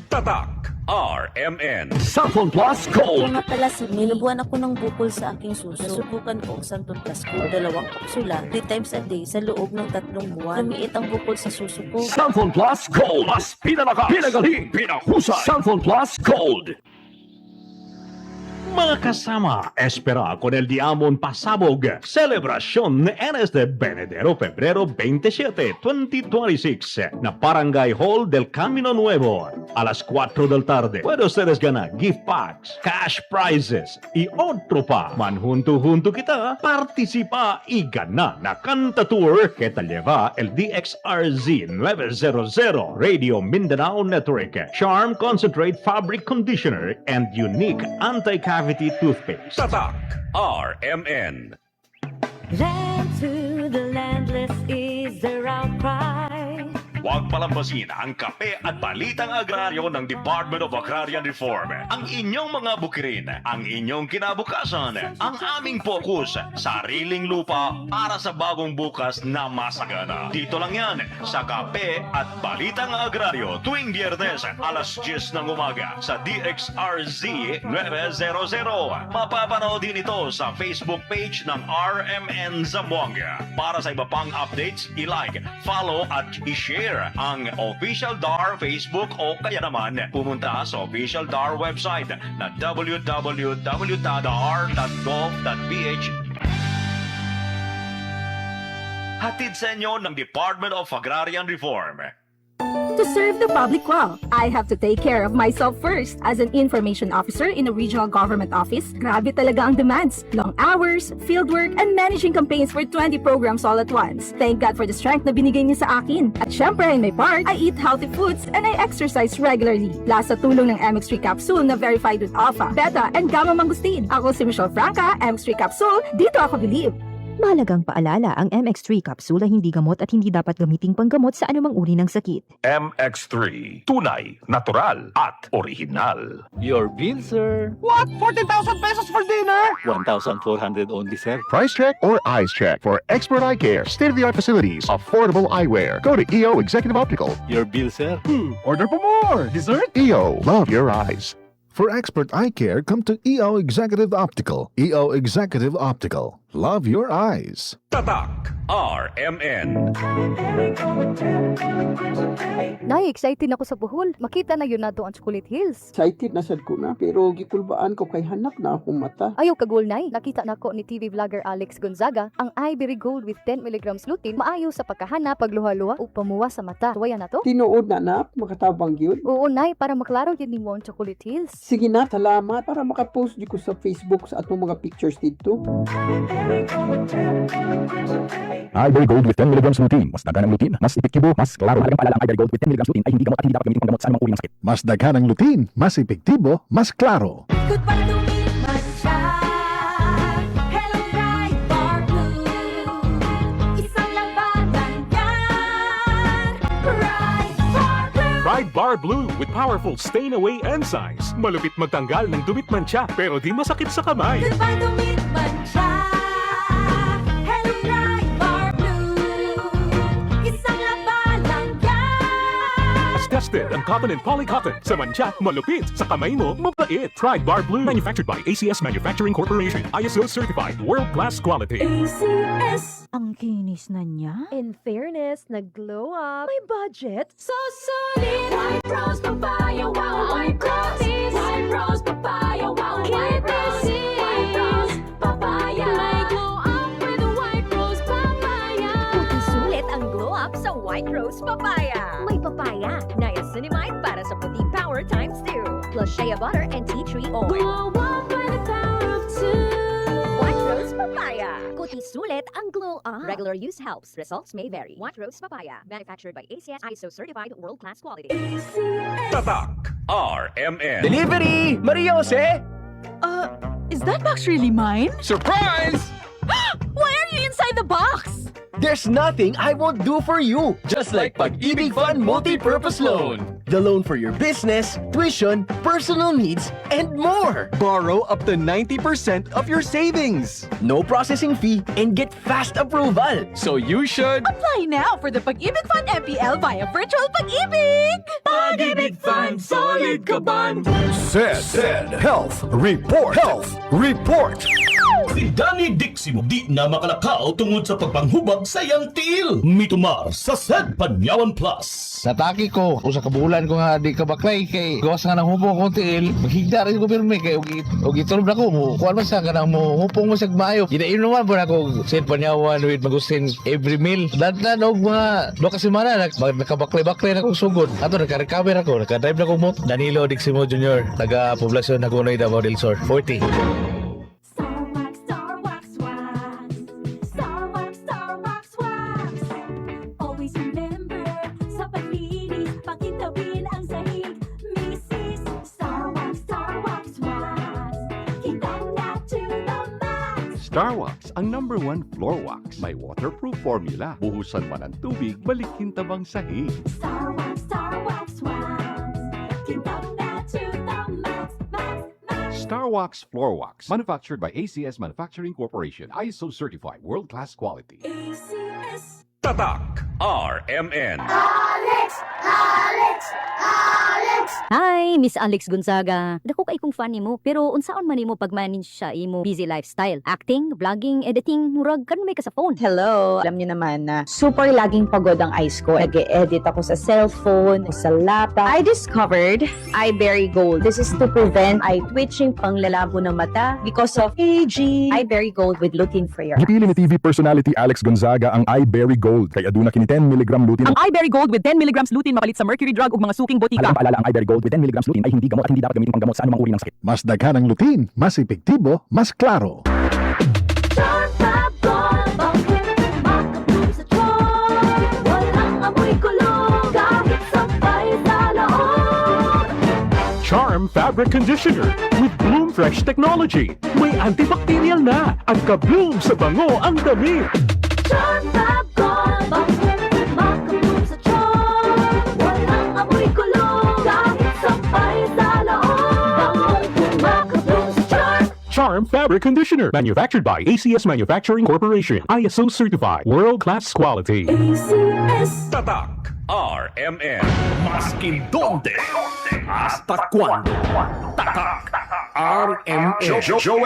Tatak RMN. Cellphone Plus Gold. Kung matalas, minubuan ako ng bukol sa aking suso. Nasubukan ko ang Santon Plus Gold, 2 kapsula, 3 times a day sa loob ng 3 buwan. Lumiit ang bukol sa suso ko. Cellphone Plus Gold. Mas pinalakas, pinagaling, pinahusay. Cellphone Plus Gold. Mga kasama, espera con el Diamond Pasabog, Celebrasyon NS de Benedero Febrero 27, 2026, na Barangay Hall del Camino Nuevo, a las 4 del tarde. Puede ustedes ganar gift packs, cash prizes y otro pa. Manjunto-junto kita, participa y gana na Canta Tour que te lleva el DXRZ 900 Radio Mindanao Network, Charm Concentrate Fabric Conditioner, and unique anti-cavity toothpaste. Tatak RMN. Land to the landless is their outcry. Huwag palampasin ang kape at balitang agraryo ng Department of Agrarian Reform. Ang inyong mga bukirin, ang inyong kinabukasan, ang aming focus, sariling lupa para sa bagong bukas na masagana. Dito lang yan sa kape at balitang agraryo tuwing Biyernes alas 10 ng umaga sa DXRZ 900. Mapapanood din ito sa Facebook page ng RMN Zamboanga. Para sa iba pang updates, i-like, follow at i-share ang official DAR Facebook o kaya naman pumunta sa official DAR website na www.dar.gov.ph. Hatid sa inyo ng Department of Agrarian Reform. To serve the public well, I have to take care of myself first. As an information officer in a regional government office, grabe talaga ang demands. Long hours, fieldwork, and managing campaigns for 20 programs all at once. Thank God for the strength na binigay niya sa akin. At syempre, in my part, I eat healthy foods and I exercise regularly. Last sa tulong ng MX3 capsule na verified with alpha, beta, and gamma mangosteen. Ako si Michelle Franca, MX3 capsule, dito ako believe. Mahalagang paalala, ang MX3 capsule ay hindi gamot at hindi dapat gamiting panggamot sa anumang uri ng sakit. MX3. Tunay, natural, at original. Your bill, sir. What? 14,000 pesos for dinner? 1,400 only, sir. Price check or eyes check for expert eye care, state-of-the-art facilities, affordable eyewear. Go to EO Executive Optical. Your bill, sir. Order for more. Dessert? EO. Love your eyes. For expert eye care, come to EO Executive Optical. EO Executive Optical. Love your eyes. Tatak RMN. Nay, excited ako sa Bohol. Makita na yun nato ang Chocolate Hills. Excited na sad ko na, pero gikulbaan ko kay hanak na akong mata. Ayaw kagol, Nay. Nakita nako ni TV vlogger Alex Gonzaga ang Ivory Gold with 10 mg lutein maayo sa pagkahana, pagluha-luha o pamuwa sa mata. Tuwaya na to? Tinuod na anak, makatabang yun. Oo, Nay, para maklaro yun ni mo ang Chocolate Hills. Sige na, salamat para makapost di ko sa Facebook sa atong mga pictures dito. Ivory Gold with 10 mg lutein. Mas daghan ang lutein, mas epektibo, mas klaro. Mahalagang paalala, ang Ivory Gold with 10 mg lutein ay hindi gamot at hindi dapat gamitin panggamot sa anumang uri ng sakit. Mas daghan ang lutein, mas epektibo, mas klaro. Goodbye to me, Masya. Hello, Bright Bar Blue. Isang labanan yan. Bright Bar Blue. Pride Bar Blue with powerful stain-away enzymes. Malupit magtanggal ng dumit mancha pero di masakit sa kamay. Goodbye to me, Masya. Hello, Bright Bar Blue. Isang labanan yan. As tested ang cotton and polycotton. Sa mancha, malupit. Sa kamay mo, mabait. Pride Bar Blue. Manufactured by ACS Manufacturing Corporation. ISO certified. World-class quality. ACS. Ang kinis na niya. In fairness, nag-glow up. May budget. So solid. White Rose Papaya. Wow, White Rose. White Rose Papaya. Wow, White Rose. White Rose Papaya. May glow up with the White Rose Papaya. Puti sulit ang glow up sa White Rose Papaya. May papaya, niacinamide para sa puti power times 2. Plus shea butter and tea tree oil. Glow up by the power of 2. White Rose Papaya. Kuti sulit ang glow up. Regular use helps. Results may vary. White Rose Papaya. Manufactured by ACS ISO certified world-class quality. Tatak RMN. Delivery! Maria Jose! Is that box really mine? Surprise! Why are you inside the box? There's nothing I won't do for you. Just like Pag-ibig Fund Multi-Purpose Loan. The loan for your business, tuition, personal needs, and more. Borrow up to 90% of your savings. No processing fee and get fast approval. So you should Apply now for the Pag-ibig Fund MPL via Virtual Pag-ibig! Pag-ibig Fund, solid ka band. Said Health Report. Si Danny Diximo di na makalakaw tungod sa pagpanghubag sa iyang tiil. Mitumar sa Sad Panyawan Plus. Sa taki ko, usa ka bulan ko nga di ka baklay kay gawas nga nang hupong kong tiil, maghigda rin ko pirmi kay og itulog na ko mo. Kuan man sa kanang mo hupong mo sa maayo. Ginain naman po na ko Sad Panyawan with Magustin every meal. Dadlan og mga 2 ka semana nakabaklay-baklay na kong sugod. Ato naka-recover ako, naka-drive na ko mo. Danilo Diximo Jr. Taga-poblasyon na Gunoy Davao del Sur, 40. Star Wax Wax. Star Wax Wax. Always remember, sa paglinis, pakitawin ang sahig. Mrs. Star Wax Wax. Kitang na to the max. Star Wax, ang #1 floor wax. May waterproof formula. Buhusan man ang tubig, balikin tabang sahig. Star Wax Kitang na to the max. Star Wax Floor Wax, manufactured by ACS Manufacturing Corporation. ISO certified, world-class quality. ACS. Tatak RMN. Hi, Miss Alex Gonzaga. Dako kay kong fan nimo, pero unsaon man nimo pag-manage sa imo busy lifestyle? Acting, vlogging, editing, murag kan may ka sa phone. Hello! Alam niyo naman na super laging pagod ang eyes ko. Nag-e-edit ako sa cellphone, sa laptop. I discovered iBerry Gold. This is to prevent eye twitching, panglalabo ng mata because of aging. iBerry Gold with lutein for your Gipili ni TV personality Alex Gonzaga ang iBerry Gold kay aduna kini 10 mg lutein. ang iBerry Gold with 10 mg lutein mapalit sa mercury drug ug mga suking botika. Alam paalala ang iBerry Gold with 10 mg lutein ay hindi gamot at hindi dapat gamitin panggamot sa anumang uri ng sakit. Mas daghan ang lutein, mas epektibo, mas klaro. Sharp Fab Gold. Bakit makapulong sa tiyan? Walang amoy kulong kahit sabay sa loob. Charm Fabric Conditioner with Bloom Fresh Technology. May antibacterial na at ka-bloom sa bango ang damit. Sharp Fab Gold. Bakit makapulong sa tiyan? Walang amoy kulong kahit sabay sa loob. Makapulong sa tiyan. Charm Fabric Conditioner, manufactured by ACS Manufacturing Corporation. ISO certified, world-class quality. ACS. Tatak RMN. Maskin donde, hasta cuando. Tatak RMN.